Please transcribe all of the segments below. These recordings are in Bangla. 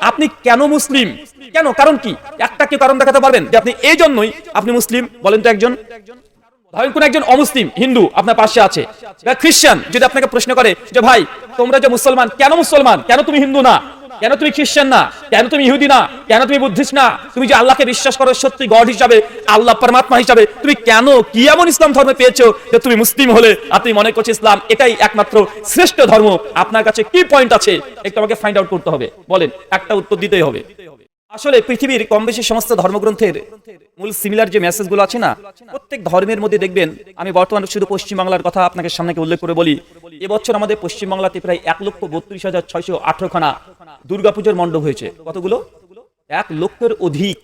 আপনি কেন মুসলিম, কেন, কারণ কি, একটা কি কারণ দেখাতে পারবেন যে আপনি এই জন্যই আপনি মুসলিম? বলেন তো একজন। ধরেন কোন একজন অমুসলিম হিন্দু আপনার পাশে আছে বা খ্রিস্টান যদি আপনাকে প্রশ্ন করে যে ভাই তোমরা যে মুসলমান, কেন মুসলমান, কেন তুমি হিন্দু না, কেন তুমি খ্রিস্টান না, কেন তুমি ইহুদি না, কেন তুমি বুদ্ধিস্ট না, তুমি যে আল্লাহকে বিশ্বাস করো সত্যি গড হিসাবে, আল্লাহ পরমাত্মা হিসাবে, তুমি কেন কি এমন ইসলাম ধর্মে পেয়েছো যে তুমি মুসলিম হলে আপনি মনে করছো ইসলাম এটাই একমাত্র শ্রেষ্ঠ ধর্ম? আপনার কাছে কি পয়েন্ট আছে একটু আমাকে ফাইন্ড আউট করতে হবে, বলেন, একটা উত্তর দিতেই হবে। আসলে পৃথিবীর কম বেশি সমস্ত ধর্মগ্রন্থের মূল সিমিলার যে মেসেজগুলো আছে না, প্রত্যেক ধর্মের মধ্যে দেখবেন, আমি বর্তমানে শুধু পশ্চিমবাংলার কথা আপনাকে সামনে উল্লেখ করে বলি, এবছর আমাদের পশ্চিমবাংলাতে প্রায় 1,32,618 খানা দুর্গাপূজার মণ্ডপ হয়েছে। কতগুলো? 1 লক্ষের অধিক।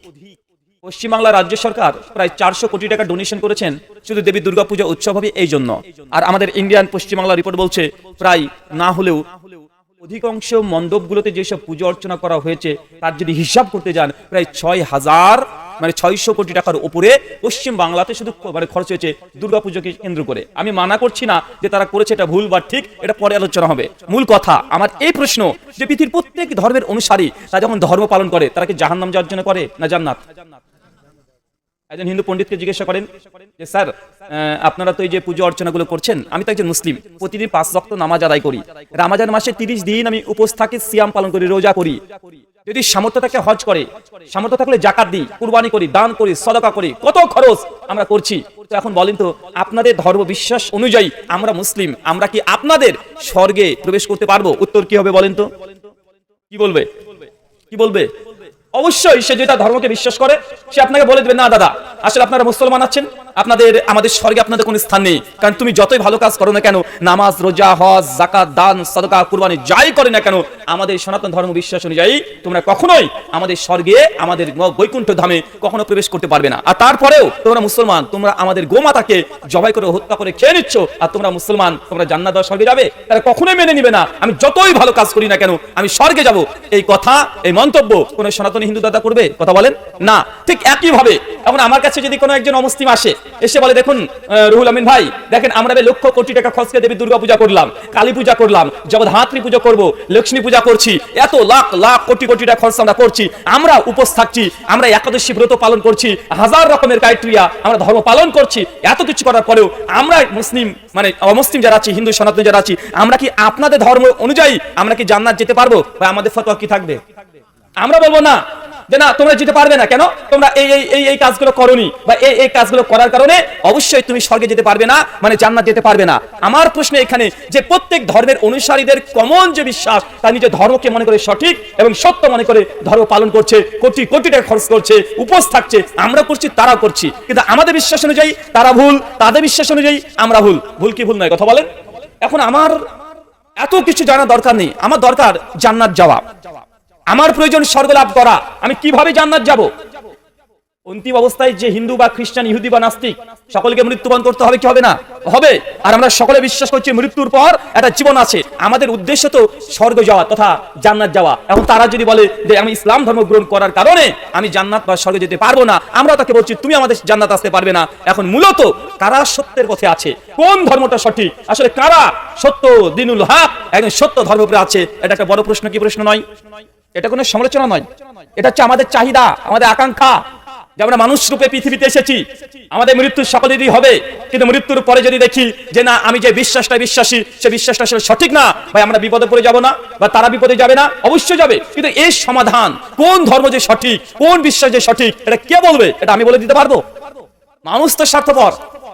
পশ্চিমবাংলা রাজ্য সরকার প্রায় 400 কোটি টাকা ডোনেশন করেছেন শুধু দেবী দুর্গাপূজা উৎসব হবে এই জন্য। আর আমাদের ইন্ডিয়ান পশ্চিমবাংলা রিপোর্ট বলছে প্রায় না হলেও অধিকাংশ মণ্ডপগুলোতে যেসব পূজা অর্চনা করা হয়েছে তার যদি হিসাব করতে যান প্রায় 6,000 মানে 600 কোটি টাকার উপরে পশ্চিম বাংলাতে শুধু মানে খরচ হয়েছে দুর্গাপূজাকে কেন্দ্র করে। আমি মানা করছি না যে তারা করেছে এটা ভুল বা ঠিক, এটা পরে আলোচনা হবে। মূল কথা আমার এই প্রশ্ন যে পৃথিবীর প্রত্যেক ধর্মের অনুসারী তারা যখন ধর্ম পালন করে তারা কি জাহান্নাম যাওয়ার জন্য করে না জান্নাত? একজন হিন্দু পণ্ডিতকে জিজ্ঞাসা করেন যে স্যার আপনারা তো এই যে পুজো অর্চনাগুলো করছেন, আমি তো একজন মুসলিম, প্রতিদিন 5 ওয়াক্ত নামাজ আদায় করি, রমজান মাসে 30 দিন আমি উপোস থাকি, সিয়াম পালন করি, রোজা করি, যদি সামর্থ্য থাকে হজ করে, সামর্থ্য থাকলে জাকাত দিই, কুরবানি করি, দান করি, সদকা করি, কত খরচ আমরা করছি, তো এখন বলেন তো আপনাদের ধর্ম বিশ্বাস অনুযায়ী আমরা মুসলিম, আমরা কি আপনাদের স্বর্গে প্রবেশ করতে পারবো? উত্তর কি হবে বলেন তো? কি বলবে? কি বলবে? অবশ্যই সে যেটা ধর্মকে বিশ্বাস করে সে আপনাকে বলে দেবে না দাদা আসলে আপনারা মুসলমান আছেন, আমাদের স্বর্গে আপনাদের কোনো স্থান নেই, কারণ তুমি যতই ভালো কাজ করো না কেন, নামাজ, রোজা, হজ, যাকাত, দান, সদকা, কুরবানি যাই করে না কেন, আমাদের সনাতন ধর্ম বিশ্বাস অনুযায়ী তোমরা কখনোই আমাদের স্বর্গে, আমাদের বৈকুণ্ঠ ধামে কখনো প্রবেশ করতে পারবে না। আর তারপরেও তোমরা মুসলমান, তোমরা আমাদের গোমাতাকে জবাই করে হত্যা করে খেয়ে নিচ্ছ, আর তোমরা মুসলমান, তোমরা জান্নাত বা স্বর্গে যাবে? তারা কখনোই মেনে নিবে না আমি যতই ভালো কাজ করি না কেন আমি স্বর্গে যাব। এই কথা, এই মন্তব্য কোন সনাতনী হিন্দু দাদা করবে? কথা বলেন না। ঠিক একই ভাবে এখন আমার কাছে যদি কোনো একজন অমুসলিম আসে, এসে বলে দেখুন রুহুল আমিন ভাই, দেখেন আমরা লক্ষ কোটি টাকা খরচ করে দেবী দুর্গা পূজা করলাম, কালী পূজা করলাম, জগদ্ধাত্রী পূজা করব, লক্ষ্মী পূজা করছি, এত লাখ লাখ কোটি কোটি টাকা খরচ আমরা করছি, আমরা উপোস থাকছি, আমরা একাদশী ব্রত পালন করছি, হাজার রকমের ক্রাইটেরিয়া আমরা ধর্ম পালন করছি, এত কিছু করার পরেও আমরা মুসলিম মানে অমুসলিম যারা আছি, হিন্দু সনাতনী যারা আছি, আমরা কি আপনাদের ধর্ম অনুযায়ী আমরা কি জান্নাত যেতে পারবো? বা আমাদের ফতোয়া কি থাকবে? আমরা বলবো না যে না তোমরা যেতে পারবে না, কেন? তোমরা এই কাজগুলো করোনি বা এই কাজগুলো করার কারণে অবশ্যই তুমি স্বর্গে যেতে পারবে না, মানে জান্নাত যেতে পারবে না। আমার প্রশ্ন এখানে যে প্রত্যেক ধর্মের অনুসারীদের কমন যে বিশ্বাস, তার নিজের ধর্মকে মনে করে সঠিক এবং সত্য মনে করে ধর্ম পালন করছে, কোটি কোটি টাকা খরচ করছে, উপোস থাকছে, আমরা করছি, তারাও করছি, কিন্তু আমাদের বিশ্বাস অনুযায়ী তারা ভুল, তাদের বিশ্বাস অনুযায়ী আমরা ভুল। ভুল কি ভুল নয়? কথা বলেন। এখন আমার এত কিছু জানার দরকার নেই, আমার দরকার জান্নাত যাওয়া, আমার প্রয়োজন স্বর্গ লাভ করা। আমি কিভাবে জান্নাত যাব? অন্তিম অবস্থায় যে হিন্দু বা খ্রিস্টান, ইহুদি বা নাস্তিক সকলকে মৃত্যুবরণ করতে হবে কি হবে না? হবে। আর আমরা সকলে বিশ্বাস করছি মৃত্যুর পর একটা জীবন আছে। আমাদের উদ্দেশ্য তো স্বর্গ যাওয়া তথা জান্নাত যাওয়া। এখন তারা যদি বলে যে আমি ইসলাম ধর্ম গ্রহণ করার কারণে আমি জান্নাত বা স্বর্গে যেতে পারবো না, আমরা তাকে বলছি তুমি আমাদের জান্নাত আসতে পারবে না। এখন মূলত কারা সত্যের পথে আছে, কোন ধর্মটা সঠিক, আসলে কারা সত্য দিনুল হক একদম সত্য ধর্মের উপরে আছে, এটা একটা বড় প্রশ্ন। কি প্রশ্ন নয়? এটা কোনো সমালোচনা নয়, এটা হচ্ছে আমাদের চাহিদা, আমাদের আকাঙ্ক্ষা যে আমরা মানুষ রূপে পৃথিবীতে এসেছি, আমাদের মৃত্যু সকলেরই হবে, কিন্তু মৃত্যুর পরে যদি দেখি যে না আমি যে বিশ্বাসটা বিশ্বাসী সে বিশ্বাসটা আসলে সঠিক না, ভাই আমরা বিপদে পড়ে যাব না? বা তারা বিপদে যাবে না? অবশ্যই যাবে। কিন্তু এর সমাধান কোন ধর্ম যে সঠিক, কোন বিশ্বাস যে সঠিক, এটা কে বলবে? এটা আমি বলে দিতে পারবো? মানুষ তো স্বার্থপর।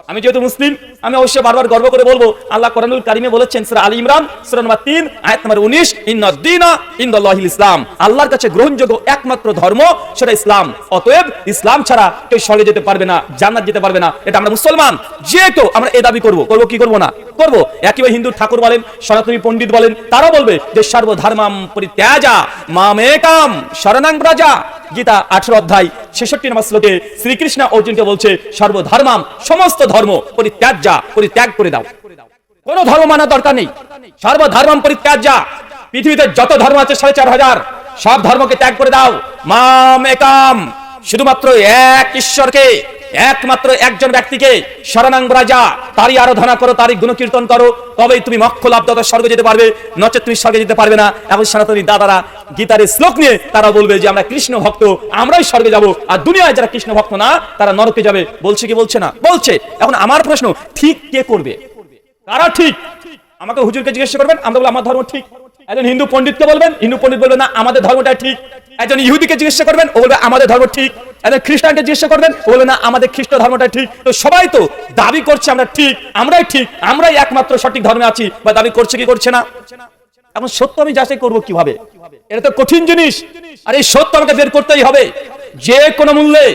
আমি যেহেতু মুসলিম আমি অবশ্যই বারবার গর্ব করে বলবো আল্লাহ কোরআনুল কারিমে বলেছেন সূরা আলী ইমরান সূরা নম্বর 3 আয়াত নম্বর 19 ইন্নাদ-দীনা ইনদাল্লাহিল ইসলাম, আল্লাহর কাছে গ্রহণযোগ্য একমাত্র ধর্ম সেটা ইসলাম। অতএব ইসলাম ছাড়া কেউ স্বর্গে যেতে পারবে না, জান্নাত যেতে পারবে না। এটা আমরা মুসলমান যেহেতু আমরা এই দাবি করব কি করব না? করব। একইভাবে হিন্দু ঠাকুর বলেন, সনাতনী পণ্ডিত বলেন, তারা বলবে যে সর্বধর্মাম পরিত্যাজা মামেকাম শরণাং ব্রজা। গীতা 18 অধ্যায় 66 নম্বর শ্লোকে শ্রীকৃষ্ণ অর্জুনকে বলছে সর্বধর্মাম, সমস্ত ধর্ম পরিত্যাগ করে দাও। কোন ধর্ম মানার দরকার নেই, সর্বধর্মাম পরিত্যাজ্যা। পৃথিবীতে যত ধর্ম আছে 4,500 সব ধর্মকে ত্যাগ করে দাও। মাম একাম, শুধুমাত্র এক ঈশ্বরকে একমাত্র একজন ব্যক্তিকে শরণাঙ্গরা যা, তারই আরাধনা করো, তারই গুণকীর্তন করো, তবেই তুমি মোক্ষ লাভ তথা স্বর্গে যেতে পারবে, নচেত তুমি স্বর্গে যেতে পারবে না। এখন সনাতনী দাদারা গীতার শ্লোক নিয়ে তারা বলবে যে আমরা কৃষ্ণ ভক্ত, আমরাই স্বর্গে যাব, আর দুনিয়ায় যারা কৃষ্ণ ভক্ত না তারা নরকে যাবে। বলছে কি বলছে না? বলছে। এখন আমার প্রশ্ন, ঠিক কে করবে? কারা ঠিক? আমাকে হুজুরকে জিজ্ঞাসা করবেন, আমরা বলবো আমার ধর্ম ঠিক। একজন হিন্দু পণ্ডিতকে বলবেন, হিন্দু পণ্ডিত বলবে না আমাদের ধর্মটা ঠিক। একজন ইহুদিকে জিজ্ঞাসা করবেন, ও বলবে আমাদের ধর্ম ঠিক। একজন খ্রিস্টানকে জিজ্ঞাসা করবেন, ও বলবে না আমাদের খ্রিস্ট ধর্মটা ঠিক। তো সবাই তো দাবি করছে আমরা ঠিক, আমরাই ঠিক, আমরাই একমাত্র সঠিক ধর্মে আছি, বা দাবি করছে কি করছে না? এখন সত্য আমি যাচাই করবো কিভাবে? এটা তো কঠিন জিনিস, আর এই সত্য আমাকে বের করতেই হবে। যে কোনো মূল্যে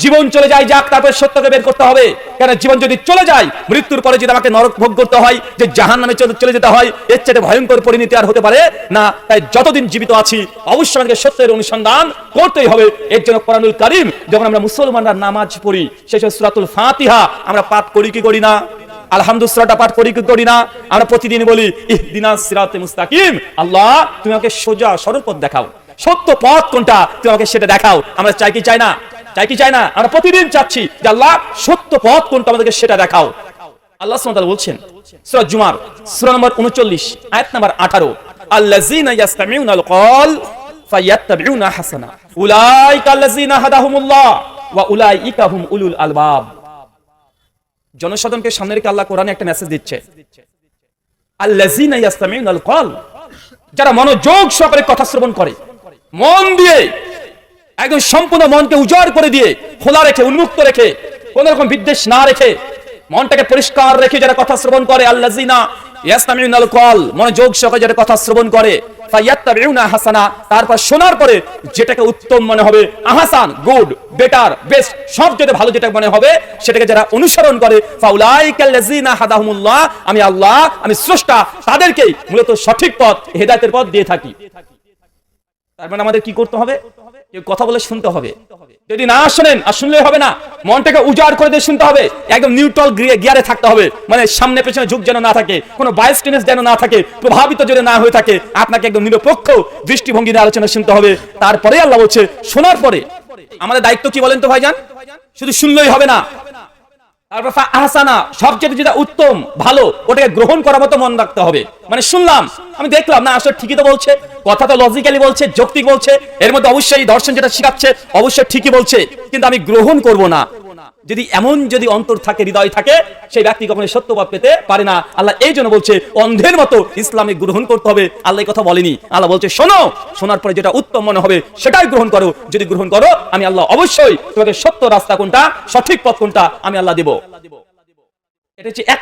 জীবন চলে যায় যাক, তারপর সত্যকে বের করতে হবে। কেন জীবন যদি চলে যায়, মৃত্যুর পরে যদি আমাকে নরক ভোগ করতে হয়, যে জাহান্নামে চলে যেতে হয়, এর চেয়ে ভয়ঙ্কর পরিণতি আর হতে পারে না। তাই যতদিন জীবিত আছি অবশ্যই আমাকে সত্যের অনুসন্ধান করতেই হবে। এর জন্য কোরআনুল কারীম যখন আমরা মুসলমানরা নামাজ পড়ি, সেই সূরাতুল ফাতিহা আমরা পাঠ করি কি করি না? আলহামদুলিল্লাহ সূরাটা পাঠ করি কি করি না? আমরা প্রতিদিন বলি ইহদিনাস সিরাতাল মুস্তাকিম, আল্লাহ তুমি আমাকে সোজা সরল পথ দেখাও, সত্য পথ কোনটা তুমি আমাকে সেটা দেখাও। আমরা চাই কি চাই না? চাই কি চাই না? আমরা প্রতিদিন চাচ্ছি যে আল্লাহ সত্য পথ কোনটা আমাদেরকে সেটা দেখাও। আল্লাহ সুবহানাহু ওয়া তাআলা বলছেন সূরা জুমার সূরা নম্বর 39 আয়াত নম্বর 18, আল্লাযীনা ইয়াসতামিউনাল কওল ফায়াত্তাবিউনা হাসানা উলাইকা আল্লাযীনা হাদাহুমুল্লাহ ওয়া উলাইকা হুম উলুল আলবাব। জনসাধারণকে সামনে রেখে আল্লাহ কোরআনে একটা মেসেজ দিচ্ছে, আল্লাযীনা ইয়াসতামিউনাল কওল, যারা মনোযোগ সহকারে কথা শ্রবণ করে, মন দিয়ে একদম সম্পূর্ণ মনকে উজাড় করে দিয়ে, খোলা রেখে, উন্মুক্ত রেখে, কোন রকম বিদ্বেষ না রেখে, মনটাকে পরিষ্কার রেখে যারা কথা শ্রবণ করে, আল্লাযীনা ইয়াসতামিউনাল কওল, মনোযোগ সহকারে যারা কথা শ্রবণ করে, ফায়াত্তাবিউনা হাসানা, তারপর শোনার পরে যেটাকে উত্তম মনে হবে, আহসান গুড, বেটার, বেস্ট, সবচেয়ে ভালো যেটা মনে হবে সেটাকে যারা অনুসরণ করে, ফাউলাইকাল্লাযীনা হাদাহুমুল্লাহ, আমি আল্লাহ, আমি স্রষ্টা, তাদেরকেই মূলত সঠিক পথ, হেদায়েতের পথ দিয়ে থাকি। তার মানে আমাদের কি করতে হবে? কেউ কথা বলে শুনতে হবে। যদি না শোনেন, আর শুনলে হবে না, মনটাকে উজাড় করে দিয়ে শুনতে হবে। একদম নিউট্রাল গিয়ারে থাকতে হবে, মানে সামনে পেছনে ঝুঁক যেন না থাকে, কোনো বায়াসনেস যেন না থাকে, প্রভাবিত যদি না হয়ে থাকে, আপনাকে একদম নিরপেক্ষ দৃষ্টিভঙ্গি নিয়ে আলোচনা শুনতে হবে। তারপরে আল্লাহ বলছে শোনার পরে আমাদের দায়িত্ব কি বলেন তো ভাইজান? শুধু শুনলেই হবে না, তারপর আহসানা, সবচেয়ে যেটা উত্তম ভালো ওটাকে গ্রহণ করার মতো মন রাখতে হবে। মানে শুনলাম, আমি দেখলাম না আসলে ঠিকই তো বলছে, কথা তো লজিক্যালি বলছে, যৌক্তিক বলছে, এর মধ্যে অবশ্যই দর্শন যেটা শিখাচ্ছে অবশ্যই ঠিকই বলছে, কিন্তু আমি গ্রহণ করব না। যদি এমন যদি অন্তর থাকে, হৃদয় থাকে, সেই ব্যক্তি কখনো সত্যপথ পেতে পারে না। আল্লাহ এই জন্য বলছে অন্ধের মতো ইসলামে গ্রহণ করতে হবে। আল্লাহ এই কথা বলেনি, আল্লাহ বলছে শোনো, শোনার পরে যেটা উত্তম মনে হবে সেটাই গ্রহণ করো। যদি গ্রহণ করো, আমি আল্লাহ অবশ্যই তোমাকে সত্য রাস্তা কোনটা, সঠিক পথ কোনটা, আমি আল্লাহ দেব। এটা হচ্ছে এক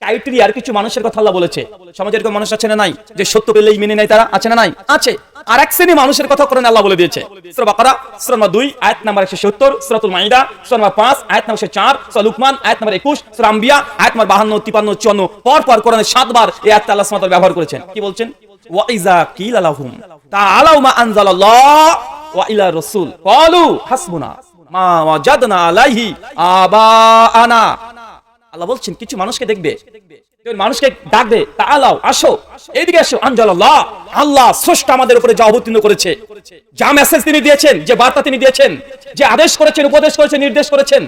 ক্রাইটেরিয়ার কিছু মানুষের কথা আল্লাহ বলেছে। সমাজে এরকম মানুষ আছে না নাই, যে সত্য পেলেই মেনে নেয়, তারা আছে না নাই? আছে। আর এক শ্রেণী মানুষের কথা কোরআনে আল্লাহ বলে দিয়েছে। সূরা বাকারা সূরা নম্বর 2 আয়াত নম্বর 170, সূরাতুল মাইদা সূরা নম্বর 5 আয়াত নম্বর 4, সূরা লুকমান আয়াত নম্বর 21, সূরা আম্বিয়া আয়াত নম্বর 52, 53, 54, পর পর কোরআনে 7 বার এই আয়াতটা আল্লাহ সুবহানাহু ওয়া তাআলা ব্যবহার করেছেন। কি বলছেন? ওয়া ইযা কিলা লাহুম তাআলাউ মা আনজালাল্লাহ ওয়া ইলা রাসূল ক্বালু হাসবুনা মা ওয়াজাদনা আলাইহি আবাআনা। আল্লাহ বলছেন কিছু মানুষকে দেখবে, মানুষকে ডাকবে, তাআলাও, আসো, এইদিকে আসো, আনজালাল্লাহ, আল্লাহ স্রষ্টা আমাদের উপরে যা অবতীর্ণ করেছে, যা মেসেজ তিনি দিয়েছেন, যে বার্তা তিনি দিয়েছেন, যে আদেশ করেছেন, উপদেশ করেছেন, নির্দেশ করেছেন,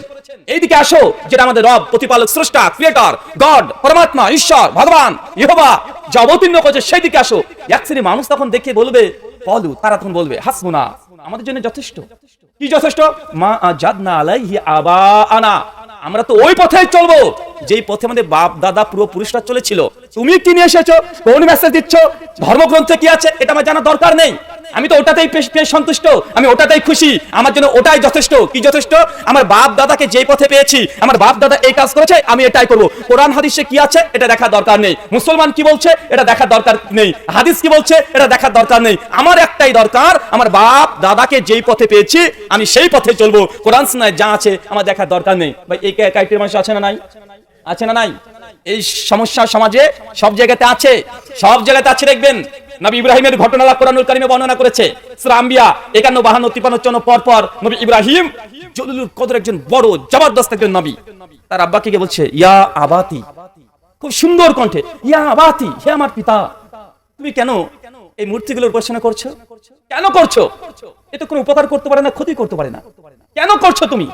এইদিকে আসো, যেটা আমাদের রব, প্রতিপালক, স্রষ্টা, ক্রিয়েটর, গড, পরমাত্মা, ঈশ্বর, ভগবান, ইহোবা যা অবতীর্ণ করেছে সেই দিকে আসো। এক শ্রেণী মানুষ তখন দেখে বলবে, বলু, তারা তখন বলবে হাসবুনা, আমাদের জন্য যথেষ্ট। কি যথেষ্ট? মা আজাদনা আলাইহি আবাআনা, আমরা তো ওই পথেই চলবো যেই পথে আমাদের বাপ দাদা পূর্বপুরুষরা চলেছিল। তুমি কি নিয়ে এসেছো, কোন মেসেজ দিচ্ছ, ধর্মগ্রন্থে কি আছে, এটা আমার জানা দরকার নেই। আমি তো ওটাতেই সন্তুষ্ট, আমি ওটাতেই খুশি, আমার জন্য ওটাই যথেষ্ট। কি যথেষ্ট? আমার বাপ দাদাকে যেই পথে পেয়েছি, আমার বাপ দাদা এই কাজ করেছে, আমি এটাই করব। কোরআন হাদিসে কি আছে এটা দেখার দরকার নেই, মুসলমান কি বলছে এটা দেখার দরকার নেই, হাদিস কি বলছে এটা দেখার দরকার নেই। আমার একটাই দরকার, আমার বাপ দাদাকে যেই পথে পেয়েছি আমি সেই পথে চলবো। কোরআন সুন্নাহয় যা আছে আমার দেখার দরকার নেই। ভাই এই ক্রাইটেরিয়া মানুষ আছে না নাই? আছে না নাই? এই সমস্যা সমাজে সব জায়গাতে আছে, সব জায়গাতে আছে। দেখবেন নবী ইব্রাহিমের ঘটনা আল্লাহ কোরআনুল কারীমে বর্ণনা করেছে। সূরা আম্বিয়া 51, 52, 53, 54 পর পর নবী ইব্রাহিম জলিলুল কদর একজন বড় জবরদস্ত একজন নবী, তার আব্বাকে গিয়ে বলছে ইয়া আবাতি, খুব সুন্দর কণ্ঠে, ইয়া আবাতি, হে আমার পিতা, তুমি কেন এই মূর্তিগুলোর উপাসনা করছো? কেন করছো? এটা কোনো উপকার করতে পারে না, ক্ষতি করতে পারে না, কেন করছো তুমি?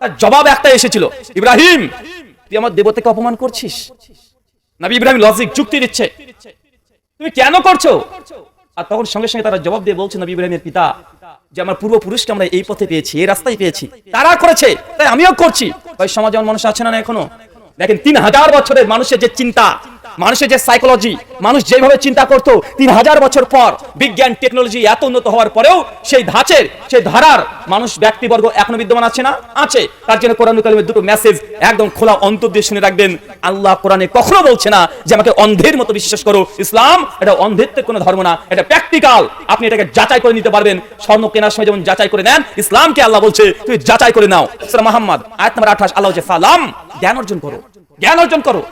তার জবাব একটা এসেছিল, ইব্রাহিম তুই আমার দেবতাকে অপমান করছিস। নবী ইব্রাহিম লজিক যুক্তি দিচ্ছে, তুমি কেন করছো? আর তখন সঙ্গে সঙ্গে তারা জবাব দিয়ে বলছে নবী ইব্রাহিমের পিতা, যে আমার পূর্বপুরুষকে আমরা এই পথে পেয়েছি, এই রাস্তায় পেয়েছি, তারা করেছে তাই আমিও করছি। ভাই সমাজে এমন মানুষ আছে না এখনো? দেখেন 3000 বছরের মানুষের যে চিন্তা, মানুষের যে সাইকোলজি, মানুষ যেভাবে চিন্তা করতো 3000 বছর পর বিজ্ঞান টেকনোলজি এত উন্নত হওয়ার পরেও সেই ধাঁচের সেই ধারার মানুষ ব্যক্তিবর্গ এখনো বিদ্যমান আছে না? আছে। তার জন্য কোরআনুল কারীমের দুটো মেসেজ একদম খোলা অন্তর দিয়ে শুনে রাখবেন। আল্লাহ কোরআনে কখনো বলছে না যে আমাকে অন্ধের মতো বিশ্বাস করো। ইসলাম এটা অন্ধের কোনো ধর্ম না, এটা প্র্যাকটিক্যাল। আপনি এটাকে যাচাই করে নিতে পারবেন। স্বর্ণ কেনার সময় যেমন যাচাই করে নেন, ইসলামকে আল্লাহ বলছে তুই যাচাই করে নাও। সূরা মুহাম্মদ আয়াত নম্বর 28 আল্লাহ বলছে ফালাম, জ্ঞান অর্জন করো, জ্ঞান অর্জন করো।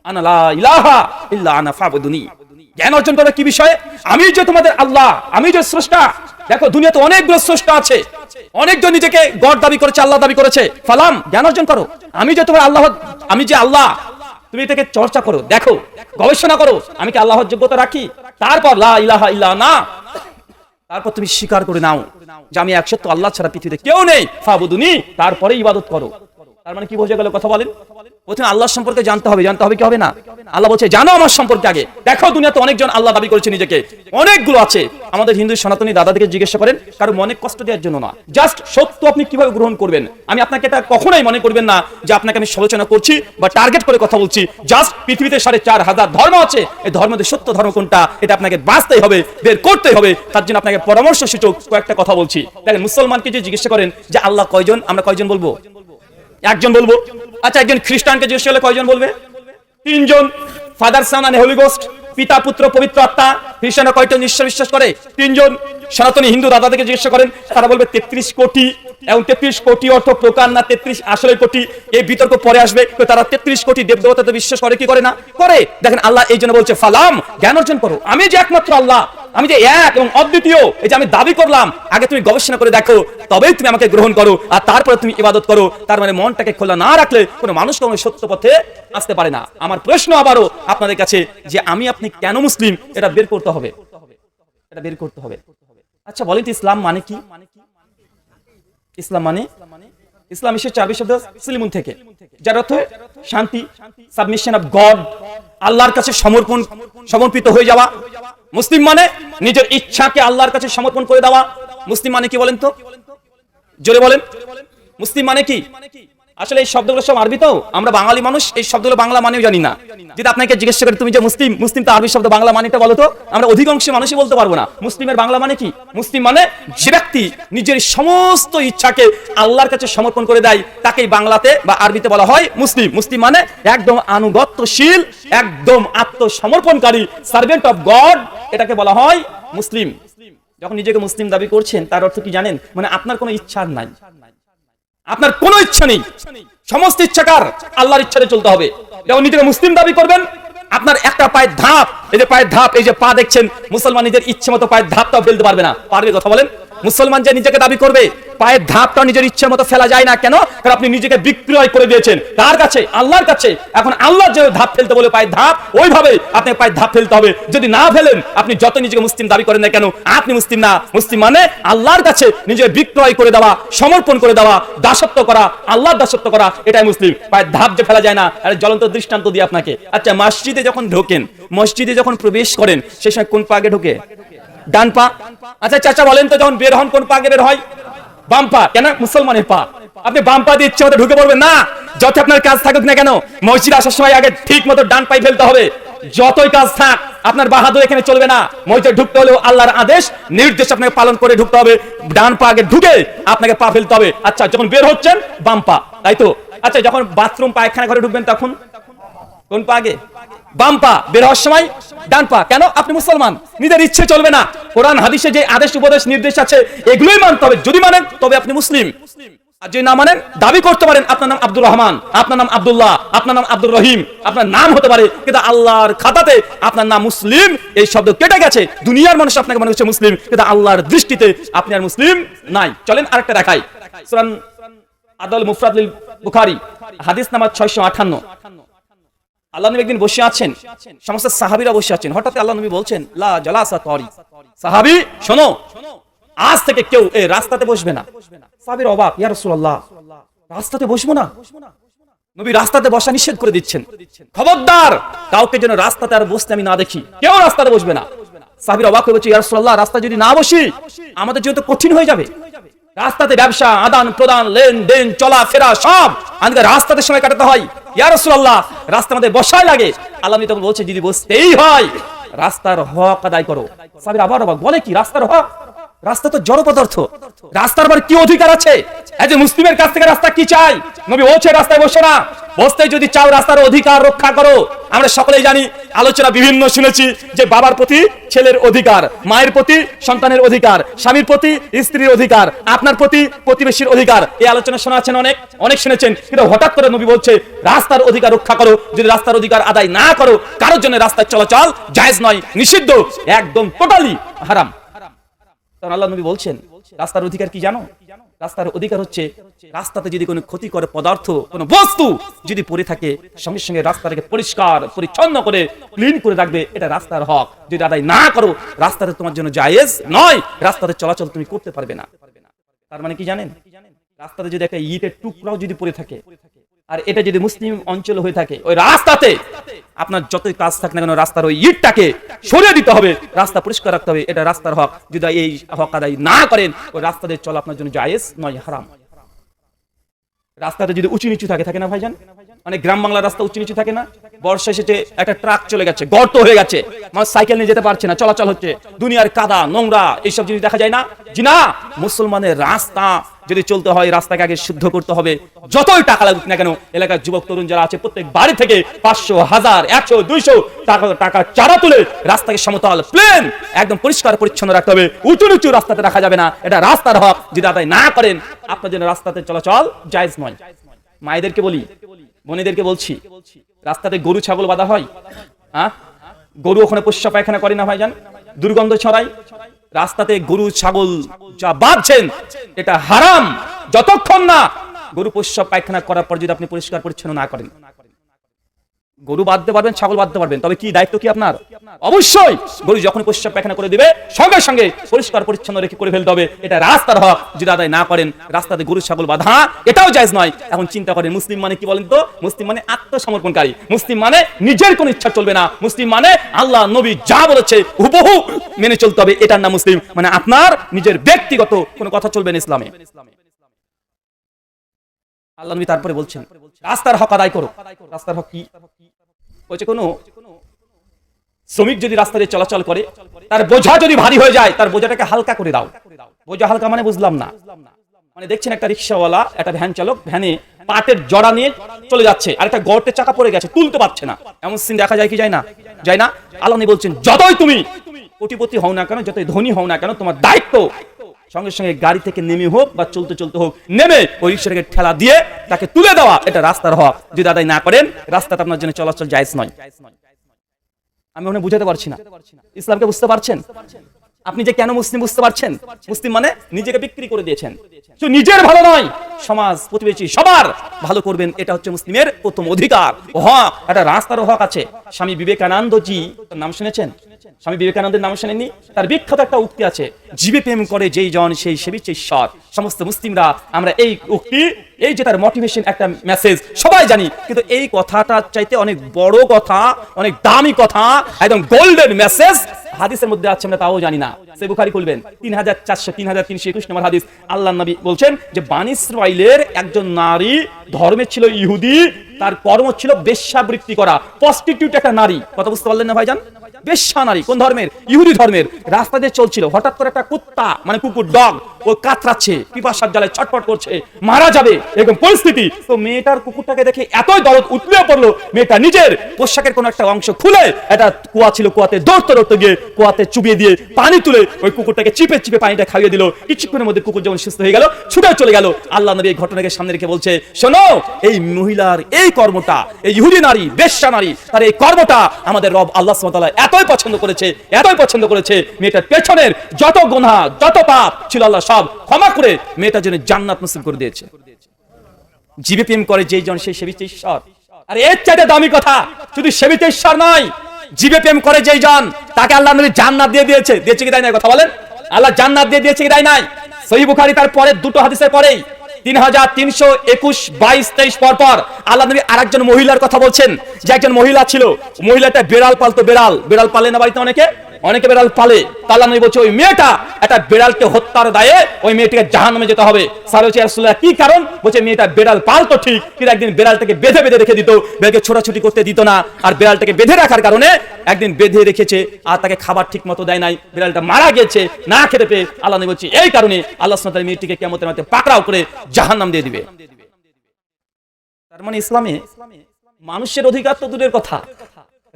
আনা লা ইলাহা ইল্লা আনা ফাবুদুনি। জ্ঞান অর্জন করবে কি বিষয়ে? আমি যে তোমাদের আল্লাহ, আমি যে স্রষ্টা। দেখো দুনিয়াতে অনেকগুলো স্রষ্টা আছে, অনেকজন নিজেকে গড দাবি করেছে, আল্লাহ দাবি করেছে। ফালাম, জ্ঞান অর্জন করো, আমি যে তোমার আল্লাহ, আমি যে আল্লাহ। তুমি এটাকে চর্চা করো, দেখো, গবেষণা করো, আমি কি আল্লাহর যোগ্যতা রাখি। তারপর লা ইলাহা ইল্লা আনা, তারপর তুমি স্বীকার করে নাও যে আমি একসত্য আল্লাহ ছাড়া পৃথিবীতে কেউ নেই। ফাবুদুনি, তারপরে ইবাদত করো। তার মানে কি বোঝা গেল? কথা বলেন। প্রথমে আল্লাহ সম্পর্কে জানতে হবে, জানতে হবে কি হবে না? আল্লাহ বলছে জানো আমার সম্পর্কে আগে। দেখো দুনিয়াতে অনেকজন আল্লাহ দাবি করেছে নিজেকে, অনেকগুলো আছে। আমাদের হিন্দু সনাতনী দাদাদেরকে জিজ্ঞাসা করেন, কারো মনে কষ্ট দেওয়ার জন্য না, জাস্ট সত্য আপনি কিভাবে গ্রহণ করবেন। আমি আপনাকে এটা কখনোই মনে করবেন না যে আপনাকে আমি সমালোচনা করছি বা টার্গেট করে কথা বলছি। জাস্ট পৃথিবীতে 4500 ধর্ম আছে, এই ধর্মের সত্য ধর্ম কোনটা এটা আপনাকে বাঁচতেই হবে, বের করতেই হবে। তার জন্য আপনাকে পরামর্শ সূচক কয়েকটা কথা বলছি। দেখেন মুসলমানকে যে জিজ্ঞাসা করেন যে আল্লাহ কয়জন, আমরা কয়জন বলবো? একজন বলবো। আচ্ছা একজন খ্রিস্টানকে জিজ্ঞেস করলে কয়জন বলবে? 3 জন। Father son and holy ghost, পিতা পুত্র পবিত্র আত্মা। খ্রিস্টানরা কয়জন ঈশ্বর বিশ্বাস করে? 3 জন। সনাতনী হিন্দু দাদাদেরকে জিজ্ঞেস করেন, তারা বলবে 33 কোটি। এবং 33 কোটি অর্থ প্রকার না 33 আসলে কোটি, এই বিতর্ক পরে আসবে। তো তারা 33 কোটি দেবদেবতাতে বিশ্বাস করে কি করে না? করে। দেখেন আল্লাহ এই জন্য বলছে ফালাম, জ্ঞান অর্জন করো, আমি যে একমাত্র আল্লাহ, আমি যে এক এবং অদ্বিতীয়, এই যে আমি দাবি করলাম, আগে তুমি গবেষণা করে দেখো, তবেই তুমি আমাকে গ্রহণ করো, আর তারপরে তুমি ইবাদত করো। তার মানে মনটাকে খোলা না রাখলে কোনো মানুষ কোনো সত্য পথে আসতে পারে না। আমার প্রশ্ন আবারও আপনাদের কাছে যে আমি আপনি কেন মুসলিম, এটা বের করতে হবে, এটা বের করতে হবে। আচ্ছা বলেন তো ইসলাম মানে কি? ইসলাম মানে, ইসলাম এসেছে আরবি শব্দ সিলিমুন থেকে, যার অর্থ শান্তি, সাবমিশন অফ গড, আল্লাহর কাছে সমর্পিত হয়ে যাওয়া। মুসলিম মানে নিজের ইচ্ছাকে আল্লাহর কাছে সমর্পণ করে দেওয়া। মুসলিম মানে কি বলেন তো? জোরে বলেন। মুসলিম মানে কি? আসলে এই শব্দগুলো সব আরবি, তো আমরা বাঙালি মানুষ এই শব্দগুলো বাংলা মানেও জানি না। যদি আপনাকে জিজ্ঞেস করে তুমি যে মুসলিম, মুসলিম তো আরবি শব্দ, বাংলা মানেটা বলো তো? আমরা অধিকাংশ মানুষই বলতে পারবো না মুসলিমের বাংলা মানে কি। মুসলিম মানে যে ব্যক্তি নিজের সমস্ত ইচ্ছাকে আল্লাহর কাছে সমর্পণ করে দেয়, তাকেই বাংলাতে বা আরবিতে বলা হয় মুসলিম। মুসলিম মানে একদম আনুগত্যশীল, একদম আত্মসমর্পণকারী, সার্ভেন্ট অফ গড, এটাকে বলা হয় মুসলিম। যখন নিজেকে মুসলিম দাবি করছেন তার অর্থ কি জানেন? মানে আপনার কোনো ইচ্ছা নাই, আপনার কোনো ইচ্ছা নেই, সমস্ত ইচ্ছাকার আল্লাহর ইচ্ছাতে চলতে হবে। যখন নিজেকে মুসলিম দাবি করবেন, আপনার একটা পায়ের ধাপ, এই যে পায়ের ধাপ, এই যে পা দেখছেন, মুসলমান নিজের ইচ্ছে মতো পায়ের ধাপটাও ফেলতে পারবে না। পারবে? কথা বলেন। মুসলমান যে নিজেকে দাবি করবে, পায়ের ধাপটা নিজের ইচ্ছের মতো ফেলা যায় না। কেন? কারণ আপনি নিজেকে বিক্রয় করে দিয়েছেন কার কাছে? আল্লাহর কাছে। এখন আল্লাহ যে ধাপ ফেলতে বলে পায়ের ধাপ, ওইভাবে আপনি পায়ের ধাপ ফেলতে হবে। যদি না ফেলেন, আপনি যত নিজেকে মুসলিম দাবি করেন না কেন, আপনি মুসলিম না। মুসলিম মানে আল্লাহর কাছে নিজে বিক্রয় করে দেওয়া, সমর্পণ করে দেওয়া, দাসত্ব করা, আল্লাহর দাসত্ব করা, এটাই মুসলিম। পায়ের ধাপ যে ফেলা যায় না, একটা জ্বলন্ত দৃষ্টান্ত দিই আপনাকে। আচ্ছা মসজিদে যখন ঢোকেন, মসজিদে যখন প্রবেশ করেন, সেই সময় কোন পা আগে ঢোকে? ডান পা। আচ্ছা চাচা বলেন তো যখন বের হন কোন পা আগে বের হয়? বাম পা। কেন? মুসলমানের পা। আপনি বাম পা দিয়ে ইচ্ছে মতো ঢুকে পড়বেন না। যত আপনার কাজ থাকুক না কেন, মসজিদে আসার সময় আগে ঠিক মতো ডান পায়ে ফেলতে হবে। যতই কাজ থাক, আপনার বাহাদুর এখানে চলবে না। মসজিদে ঢুকতে হলেও আল্লাহর আদেশ নির্দেশ আপনাকে পালন করে ঢুকতে হবে। ডান পা আগে ঢুকে আপনাকে পা ফেলতে হবে। আচ্ছা যখন বের হচ্ছেন বাম পা, তাই তো? আচ্ছা যখন বাথরুম পায়খানা ঘরে ঢুকবেন তখন কোন পা আগে? বাম পা। বের হওয়ার সময় ডান পা। কেন? আপনি মুসলমান, নিজের ইচ্ছে চলবে না। কোরআন হাদিসে যে আদেশ উপদেশ নির্দেশ আছে এগুলোই মানতে হবে। যদি মানেন তবে আপনি মুসলিম, আর যদি না মানেন দাবি করতে পারেন আপনার নাম আব্দুর রহমান, আপনার নাম আব্দুল্লাহ, আপনার নাম আব্দুর রহিম, আপনার নাম হতে পারে, কিন্তু আল্লাহর খাতাতে আপনার নাম মুসলিম এই শব্দ কেটে গেছে। দুনিয়ার মানুষ আপনাকে মনে হচ্ছে মুসলিম, কিন্তু আল্লাহর দৃষ্টিতে আপনি আর মুসলিম নাই। চলেন আরেকটা দেখাই। সূরা আদল মুফরাদ লিল বুখারী হাদিস নাম্বার 658। আল্লাহ নবী একদিন বসে আছেন, সমস্ত সাহাবীরা বসে আছেন। হঠাৎ আল্লাহ নবী বলছেন লা জালাসা তারি, সাহাবী শোনো, আজ থেকে কেউ এই রাস্তাতে বসবে না। সাহাবীর অবাক, ইয়া রাসূলুল্লাহ রাস্তাতে বসবো না, নবী রাস্তাতে বসা নিষেধ করে দিচ্ছেন। খবরদার কাউকে যেন রাস্তাতে আর বসতে আমি না দেখি, কেউ রাস্তাতে বসবে না। সাহাবীরা অবাক হয়ে বলছে, ইয়া রাসূলুল্লাহ, রাস্তা যদি না বসি আমাদের জন্য তো কঠিন হয়ে যাবে। রাস্তাতে ব্যবসা, আদান প্রদান, লেনদেন, চলাফেরা সব আমাদের রাস্তাতে সময় কাটাতে হয়। ইয়া রাসূলুল্লাহ, রাস্তা আমাদের বসাই লাগে। আল্লাহ নবী তখন বলছে, যদি বসতেই হয় রাস্তার হক আদায় করো। সাহাবীরা আবার অবাক, বলে কি রাস্তার হক? রাস্তা তো জড় পদার্থ, রাস্তার আবার কি অধিকার আছে? এই যে মুসলিমের কাছ থেকে রাস্তা কি চাই? নবী বলছে রাস্তায় বসো না, বসতে যদি চাও রাস্তার অধিকার রক্ষা করো। আমরা সকলেই জানি, আলোচনা বিভিন্ন শুনেছি যে বাবার প্রতি ছেলের অধিকার, মায়ের প্রতি সন্তানের অধিকার, স্বামীর প্রতি স্ত্রীর অধিকার, আপনার প্রতি প্রতিবেশীর অধিকার। এই আলোচনা শোনা আছেন, অনেক শুনেছেন। কিন্তু হঠাৎ করে নবী বলছে রাস্তার অধিকার রক্ষা করো। যদি রাস্তার অধিকার আদায় না করো, কারোর জন্য রাস্তায় চলাচল জায়েজ নয়, নিষিদ্ধ, একদম টোটালি হারাম। আল্লাহ নবী বলছেন রাস্তার অধিকার কি জানো? রাস্তার অধিকার হচ্ছে রাস্তাতে যদি কোনো ক্ষতিকর পদার্থ, কোনো বস্তু যদি পড়ে থাকে, সঙ্গে সঙ্গে রাস্তাটাকে পরিষ্কার পরিচ্ছন্ন করে ক্লিন করে রাখবে, এটা রাস্তার হক। যদি আদায় না করো, রাস্তাতে তোমার জন্য জায়েজ নয়, রাস্তাতে চলাচল তুমি করতে পারবে না। তার মানে কি জানেন? রাস্তাতে যদি একটা ইটের টুকরাও যদি পড়ে থাকে, আর এটা যদি মুসলিম অঞ্চল হয়ে থাকে, ওই রাস্তাতে আপনার যতই কাজ থাকে না কেন, রাস্তার ওই ইটটাকে সরিয়ে দিতে হবে, রাস্তা পরিষ্কার রাখতে হবে, এটা রাস্তার হক। যদি এই হক আদায় না করেন, ওই রাস্তাতে চলা আপনার জন্য জায়েজ নয়, হারাম। রাস্তাতে যদি উঁচু নিচু থাকে না ভাইজান, মানে গ্রাম বাংলার রাস্তা উঁচু নিচু থাকে না, বর্ষা এসেছে, একটা ট্রাক চলে গেছে, গর্ত হয়ে গেছে, মানুষ সাইকেল নিয়ে যেতে পারছে না, চলাচল হচ্ছে, দুনিয়ার কাদা নোংরা এইসব জিনিস দেখা যায় না? জি না, মুসলমানের রাস্তা যদি চলতে হয়, রাস্তাকে আগে শুদ্ধ করতে হবে। যতই টাকা লাগুক না কেন, এলাকার যুবক তরুণ যারা আছে, প্রত্যেক বাড়ি থেকে 500, 1000, 100, 200 টাকা চাঁদা তুলে রাস্তাকে সমতল, প্লেন, একদম পরিষ্কার পরিচ্ছন্ন রাখতে হবে। উঁচু নিচু রাস্তাতে রাখা যাবে না, এটা রাস্তার হক। যদি আদায় না করেন, আপনার জন্য রাস্তাতে চলাচল জায়েজ নয়। মায়েদেরকে বলি, বোনেদেরকে বলছি, রাস্তাতে গরু ছাগল বাঁধা হয়, গরু ওখানে পোষ্য পায়খানা করে না ভাইজান, দুর্গন্ধ ছড়ায়। রাস্তাতে গরু ছাগল যা বাঁধছেন, এটা হারাম, যতক্ষণ না গরু পোষ্য পায়খানা করার পর যদি আপনি পরিষ্কার পরিচ্ছন্ন না করেন। গরু বাঁধতে পারবেন, ছাগল বাঁধতে পারবেন, তবে কি দায়িত্ব কি আপনার? অবশ্যই গরু যখন পোষ্য পায়খানা করে দিবে, সঙ্গে সঙ্গে পরিষ্কার পরিচ্ছন্ন রেখে করে ফেলতে হবে, এটা রাস্তার হক। যদি আদায় না করেন, রাস্তাতে গরু ছাগল বাঁধা এটাও জায়েজ নয়। এখন চিন্তা করেন, মুসলিম মানে কি বলেন তো? মুসলিম মানে আত্মসমর্পণকারী, মুসলিম মানে নিজের কোন ইচ্ছা চলবে না, মুসলিম মানে আল্লাহ নবী যা বলেছে হুবহু মেনে চলতে হবে, এটার নাম মুসলিম। মানে আপনার নিজের ব্যক্তিগত কোনো কথা চলবে না ইসলামে। আল্লাহ নবী তারপরে বলছেন রাস্তার হক আদায় করো। রাস্তার হক কি? বলছে কোন শ্রমিক যদি রাস্তা দিয়ে চলাচল করে, তার বোঝা যদি ভারী হয়ে যায়, তার বোঝাটাকে হালকা করে দাও। বোঝা হালকা মানে বুঝলাম না, মানে দেখছেন একটা রিক্সাওয়ালা, একটা ভ্যান চালক ভ্যানে পাটের জড়া নিয়ে চলে যাচ্ছে, আর একটা গর্তের চাকা পড়ে গেছে, তুলতে পারছে না, এমন সিন দেখা যায় কি যায় না? যায় না? আল্লাহ নবী বলছেন যতই তুমি কোটিপতি হও না কেন, যতই ধনী হও না কেন, তোমার দায়িত্ব সঙ্গে সঙ্গে গাড়ি থেকে নেমে হোক বা চলতে চলতে হোক, নেমে ওই রিক্সাটাকে ঠেলা দিয়ে তাকে তুলে দেওয়া, এটা রাস্তার হক। যদি আদায় না করেন, রাস্তাটা আপনার জন্য চলাচল জায়েজ নয়। আমি মনে বুঝাতে পারছি না, ইসলামকে বুঝতে পারছেন? আপনি যে কেন মুসলিম বুঝতে পারছেন? মুসলিম মানে নিজেকে বিক্রি করে দিয়েছেন, শুধু নিজের ভালো নয়, সমাজ প্রতিবেশী সবার ভালো করবেন, এটা হচ্ছে মুসলিমের প্রথম অধিকার, হক। একটা রাস্তার হক আছে। স্বামী বিবেকানন্দ জি, নাম শুনেছেন? স্বামী বিবেকানন্দের নাম শুনেননি? তার বিখ্যাত একটা উক্তি আছে, জীবে প্রেম করে যেই জন সেই সেবিছে ঈশ্বর। সমস্ত মুসলিমরা আমরা এই উক্তি, এই যে তার মোটিভেশন একটা মেসেজ সবাই জানি, কিন্তু এই কথাটা চাইতে অনেক বড় কথা, অনেক দামি কথা, একদম গোল্ডেন মেসেজ হাদিসের মধ্যে আছে, আমরা তাও জানি না। সে বুখারী খুলবেন 3321 নম্বর হাদিস। আল্লাহর নবী বলছেন যে বানী ইসরাইলের একজন নারী ধর্মে ছিল ইহুদি, তার কর্ম ছিল বেশ্যাবৃত্তি করা, প্রস্টিটিউট একটা নারী। কথা বুঝতে পারলেন না ভাইজান? বেশ্যা নারী, কোন ধর্মের? ইহুদি ধর্মের। রাস্তা দিয়ে চলছিল, হঠাৎ করে একটা কুত্তা, মানে কুকুর, ডগ, ও কাতরাচ্ছে, পিপাসার জ্বালায় ছটফট করছে, মারা যাবে এরকম পরিস্থিতি। তো মেয়েটার কুকুরটাকে দেখে এতই দরদ উতলে পড়লো, মেয়েটা নিজের পোশাকের কোন একটা অংশ খুলে, একটা কুয়া ছিল, কুয়াতে দৌড়তে গিয়ে কুয়াতে চুবিয়ে দিয়ে পানি তুলে ওই কুকুরটাকে চিপে চিপে পানিটা খাইয়ে দিল। কিছুক্ষণের মধ্যে কুকুর যেমন সুস্থ হয়ে গেল, ছুটে চলে গেল। আল্লাহ নবী এই ঘটনাকে সামনে রেখে বলছে, শোনো, এই মহিলার এই কর্মটা, এই ইহুদি নারী, বেশ্যা নারী, তার এই কর্মটা আমাদের রব আল্লাহ সুবহানাহু ওয়া তাআলা এতই পছন্দ করেছে, এতই পছন্দ করেছে, মেয়েটার পেছনের যত গুনাহ, যত পাপ ছিল আল্লাহ সব ক্ষমা করে মেয়েটার জন্য জান্নাত নসিব করে দিয়েছে। জীবে প্রেম করে যেই জন সেই সেবিছে ঈশ্বর। আর এর চাইতে দামি কথা, শুধু সেবিছে ঈশ্বর নয়, জীবে প্রেম করে যেই জন, তাকে আল্লাহ নবী জান্নাত দিয়ে দিয়েছে। দিয়েছে কি দেয় নাই? কথা বলেন। আল্লাহ জান্নাত দিয়ে দিয়েছে কি দেয় নাই? সহিহ বুখারী তার পরে দুটো হাদিসের পরেই 3321, 22, 23 পর পর আল্লাহ নবী আরেকজন মহিলার কথা বলছেন, যে একজন মহিলা ছিল, মহিলাটা বেড়াল পালতো। বেড়াল পালে না বাড়িতে অনেকে বেড়াল পালে। আল্লাহ নবী বলছে ওই মেয়েটা একটা বেড়ালকে হত্যার দায়ে ওই মেয়েটিকে জাহান্নামে যেতে হবে। সাহাবী বলছে ইয়া রাসূলুল্লাহ কি কারণ? বলছে মেয়েটা বেড়াল পালতো ঠিক, কিন্তু একদিন বেড়ালটাকে বেঁধে রেখে দিত, বেড়ালকে ছোটাছুটি করতে দিত না, আর বেড়ালটাকে বেঁধে রাখার কারণে একদিন বেঁধে রেখেছে আর তাকে খাবার ঠিক মতো দেয় নাই, বেড়ালটা মারা গেছে না খেতে পেয়ে। আল্লাহ নবী বলছে এই কারণে আল্লাহ সুবহানাহু ওয়া তাআলা মেয়েটিকে কিয়ামতের মাঠে পাকড়াও করে জাহান্নাম দিয়ে দিবে। তার মানে ইসলামে মানুষের অধিকার তো দূরের কথা,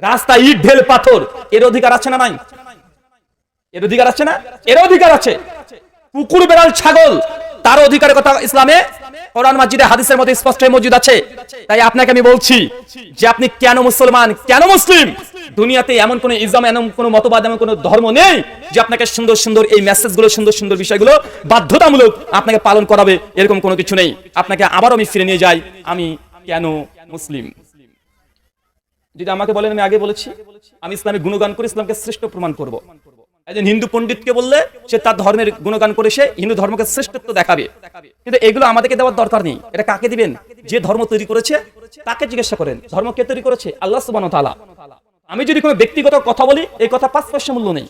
রাস্তা ইট ঢেল পাথর এর অধিকার আছে না নাই? এর অধিকার আছে না? এর অধিকার আছে। কুকুর বেড়াল ছাগল তার অধিকারের কথা ইসলামে কোরআন মাজিদে হাদিসের মধ্যে স্পষ্ট হয়ে মজুদ আছে। তাই আপনাকে আমি বলছি যে আপনি কেন মুসলমান, কেন মুসলিম? দুনিয়াতে এমন কোন ইসলাম, এমন কোন মতবাদ, এমন কোন ধর্ম নেই যে আপনাকে সুন্দর সুন্দর এই মেসেজগুলো, সুন্দর সুন্দর বিষয়গুলো বাধ্যতামূলক আপনাকে পালন করাবে, এরকম কোনো কিছু নেই। আপনাকে আবারও আমি ফিরে নিয়ে যাই, আমি কেন মুসলিম। যদি আমাকে বলেন, আমি আগে বলেছি আমি ইসলামের গুণগান করে ইসলামকে শ্রেষ্ঠ প্রমাণ করব। একজন হিন্দু পণ্ডিতকে বললে সে তার ধর্মের গুণগান করে সে হিন্দু ধর্মকে শ্রেষ্ঠত্ব দেখাবে, কিন্তু এগুলো আমাদেরকে দেওয়ার দরকার নেই। এটা কাকে দিবেন? যে ধর্ম তৈরি করেছে তাকে জিজ্ঞাসা করেন। ধর্ম কে তৈরি করেছে? আল্লাহ সুবহানাহু ওয়া তাআলা। আমি যদি কোনো ব্যক্তিগত কথা বলি, এই কথা 5 পয়সা মূল্য নেই।